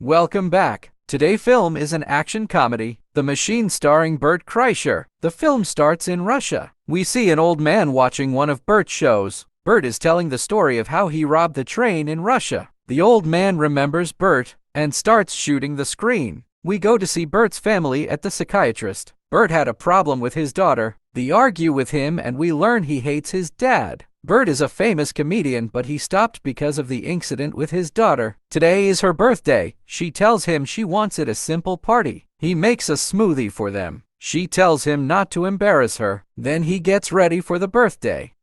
Welcome back. Today's film is an action comedy, The Machine, starring Bert Kreischer. The film starts in Russia. We see an old man watching one of Bert's shows. Bert is telling the story of how he robbed the train in Russia. The old man remembers Bert and starts shooting the screen. We go to see Bert's family at the psychiatrist. Bert had a problem with his daughter. They argue with him and we learn he hates his dad. Bert is a famous comedian, but he stopped because of the incident with his daughter. Today is her birthday. She tells him she wants it a simple party. He makes a smoothie for them. She tells him not to embarrass her. Then he gets ready for the birthday.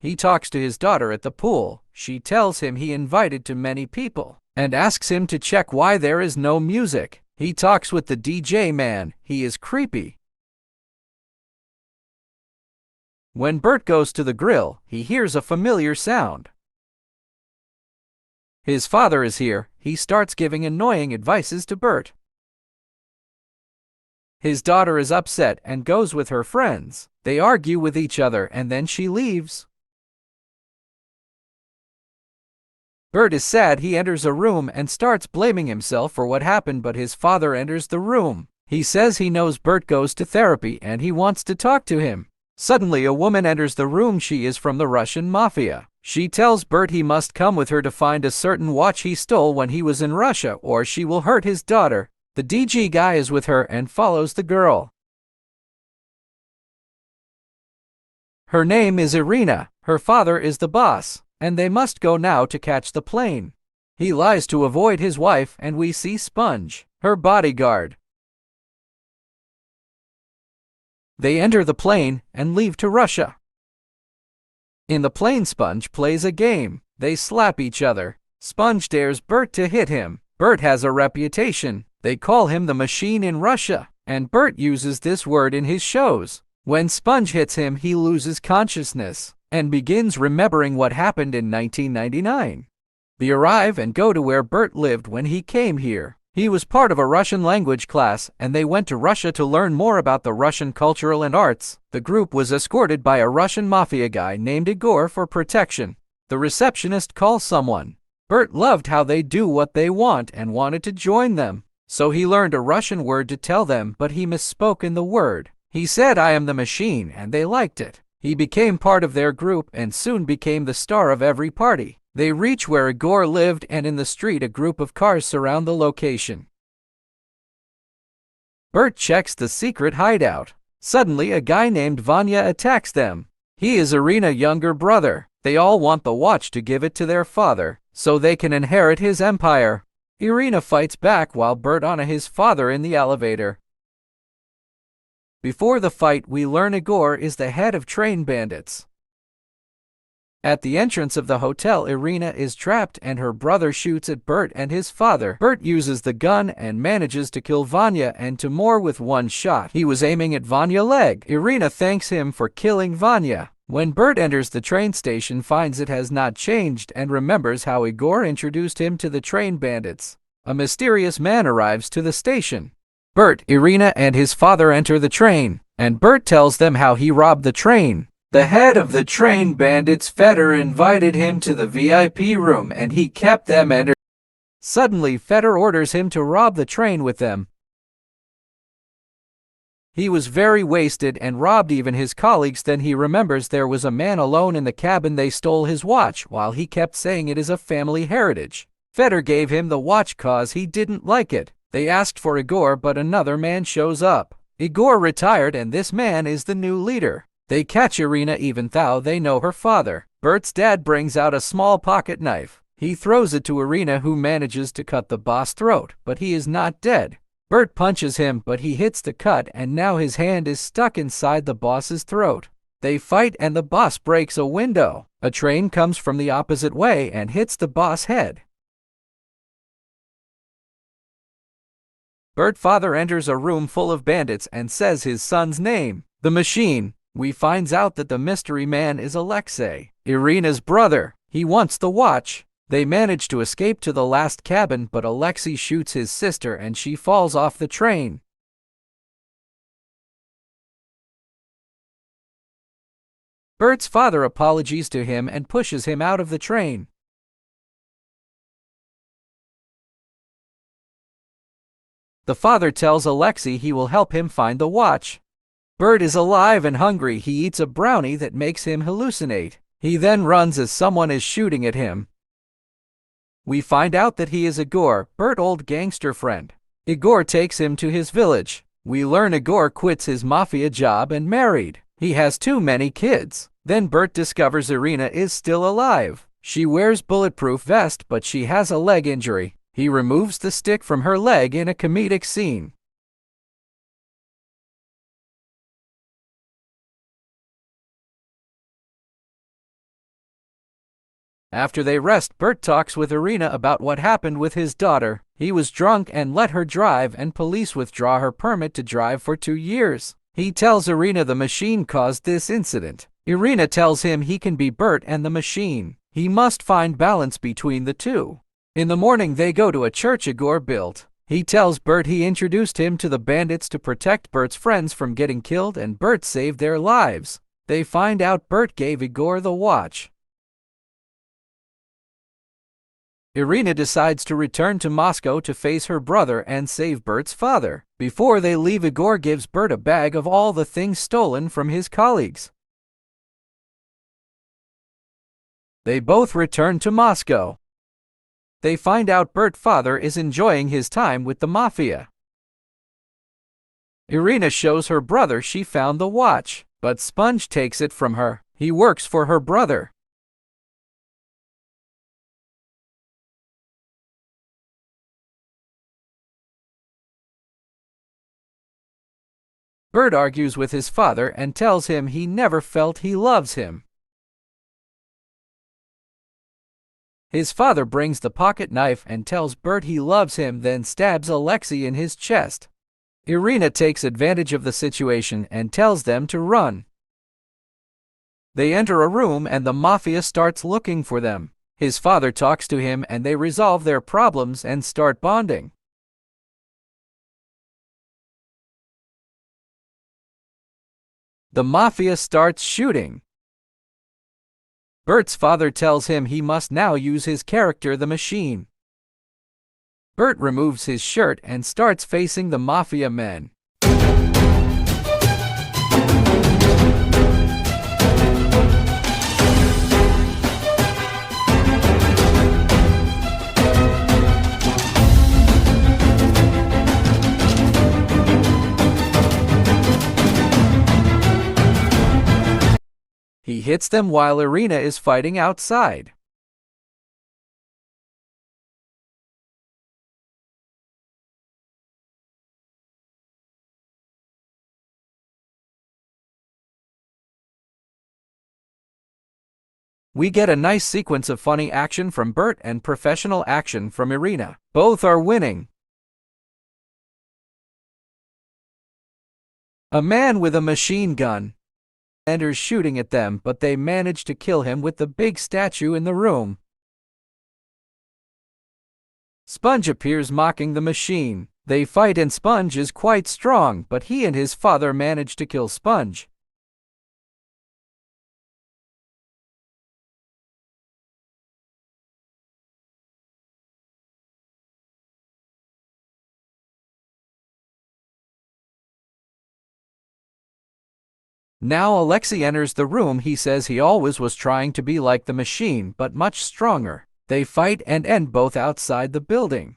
He talks to his daughter at the pool. She tells him he invited too many people and asks him to check why there is no music. He talks with the DJ man. He is creepy. When Bert goes to the grill, he hears a familiar sound. His father is here. He starts giving annoying advices to Bert. His daughter is upset and goes with her friends. They argue with each other and then she leaves. Bert is sad. He enters a room and starts blaming himself for what happened, but his father enters the room. He says he knows Bert goes to therapy and he wants to talk to him. Suddenly a woman enters the room. She is from the Russian mafia. She tells Bert he must come with her to find a certain watch he stole when he was in Russia or she will hurt his daughter. The DG guy is with her and follows the girl. Her name is Irina. Her father is the boss, and they must go now to catch the plane. He lies to avoid his wife, and we see Sponge, her bodyguard. They enter the plane and leave to Russia. In the plane, Sponge plays a game. They slap each other. Sponge dares Bert to hit him. Bert has a reputation. They call him the Machine in Russia, and Bert uses this word in his shows. When Sponge hits him, he loses consciousness and begins remembering what happened in 1999. They arrive and go to where Bert lived when he came here. He was part of a Russian language class, and they went to Russia to learn more about the Russian cultural and arts. The group was escorted by a Russian mafia guy named Igor for protection. The receptionist calls someone. Bert loved how they do what they want and wanted to join them. So he learned a Russian word to tell them, but he misspoke in the word. He said, "I am the machine," and they liked it. He became part of their group and soon became the star of every party. They reach where Igor lived, and in the street a group of cars surround the location. Bert checks the secret hideout. Suddenly a guy named Vanya attacks them. He is Irina's younger brother. They all want the watch to give it to their father, so they can inherit his empire. Irina fights back while Bert honors his father in the elevator. Before the fight, we learn Igor is the head of train bandits. At the entrance of the hotel, Irina is trapped and her brother shoots at Bert and his father. Bert uses the gun and manages to kill Vanya and Timur with one shot. He was aiming at Vanya's leg. Irina thanks him for killing Vanya. When Bert enters the train station, finds it has not changed and remembers how Igor introduced him to the train bandits. A mysterious man arrives to the station. Bert, Irina, and his father enter the train, and Bert tells them how he robbed the train. The head of the train bandits, Fedor, invited him to the VIP room and he kept them entertained. Suddenly, Fedor orders him to rob the train with them. He was very wasted and robbed even his colleagues. Then he remembers there was a man alone in the cabin. They stole his watch while he kept saying it is a family heritage. Fedor gave him the watch cause he didn't like it. They asked for Igor, but another man shows up. Igor retired and this man is the new leader. They catch Irina even though they know her father. Bert's dad brings out a small pocket knife. He throws it to Irina, who manages to cut the boss' throat, but he is not dead. Bert punches him, but he hits the cut and now his hand is stuck inside the boss's throat. They fight and the boss breaks a window. A train comes from the opposite way and hits the boss' head. Bert's father enters a room full of bandits and says his son's name, the Machine. We finds out that the mystery man is Alexei, Irina's brother. He wants the watch. They manage to escape to the last cabin, but Alexei shoots his sister and she falls off the train. Bert's father apologizes to him and pushes him out of the train. The father tells Alexei he will help him find the watch. Bert is alive and hungry. He eats a brownie that makes him hallucinate. He then runs as someone is shooting at him. We find out that he is Igor, Bert's old gangster friend. Igor takes him to his village. We learn Igor quits his mafia job and married. He has too many kids. Then Bert discovers Irina is still alive. She wears bulletproof vest, but she has a leg injury. He removes the stick from her leg in a comedic scene. After they rest, Bert talks with Irina about what happened with his daughter. He was drunk and let her drive, and police withdraw her permit to drive for 2 years. He tells Irina the machine caused this incident. Irina tells him he can be Bert and the machine. He must find balance between the two. In the morning they go to a church Igor built. He tells Bert he introduced him to the bandits to protect Bert's friends from getting killed, and Bert saved their lives. They find out Bert gave Igor the watch. Irina decides to return to Moscow to face her brother and save Bert's father. Before they leave, Igor gives Bert a bag of all the things stolen from his colleagues. They both return to Moscow. They find out Bert's father is enjoying his time with the mafia. Irina shows her brother she found the watch, but Sponge takes it from her. He works for her brother. Bert argues with his father and tells him he never felt he loves him. His father brings the pocket knife and tells Bert he loves him, then stabs Alexei in his chest. Irina takes advantage of the situation and tells them to run. They enter a room and the mafia starts looking for them. His father talks to him and they resolve their problems and start bonding. The mafia starts shooting. Bert's father tells him he must now use his character, the machine. Bert removes his shirt and starts facing the mafia men. He hits them while Irina is fighting outside. We get a nice sequence of funny action from Bert and professional action from Irina. Both are winning. A man with a machine gun enters shooting at them, but they manage to kill him with the big statue in the room. Sponge appears mocking the machine. They fight and Sponge is quite strong, but he and his father manage to kill Sponge. Now Alexei enters the room. He says he always was trying to be like the machine, but much stronger. They fight and end both outside the building.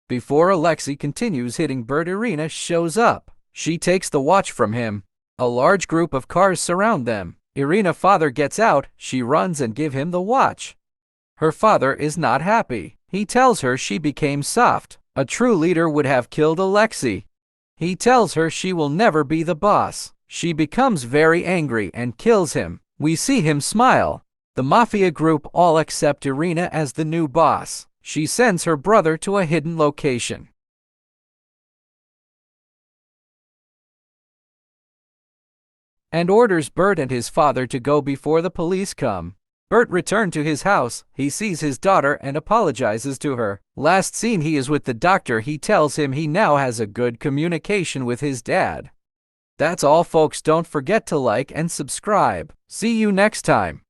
Before Alexei continues hitting Bert, Irina shows up. She takes the watch from him. A large group of cars surround them. Irina's father gets out. She runs and gives him the watch. Her father is not happy. He tells her she became soft. A true leader would have killed Alexei. He tells her she will never be the boss. She becomes very angry and kills him. We see him smile. The mafia group all accept Irina as the new boss. She sends her brother to a hidden location and orders Bert and his father to go before the police come. Bert returned to his house. He sees his daughter and apologizes to her. Last scene, he is with the doctor. He tells him he now has a good communication with his dad. That's all, folks. Don't forget to like and subscribe. See you next time.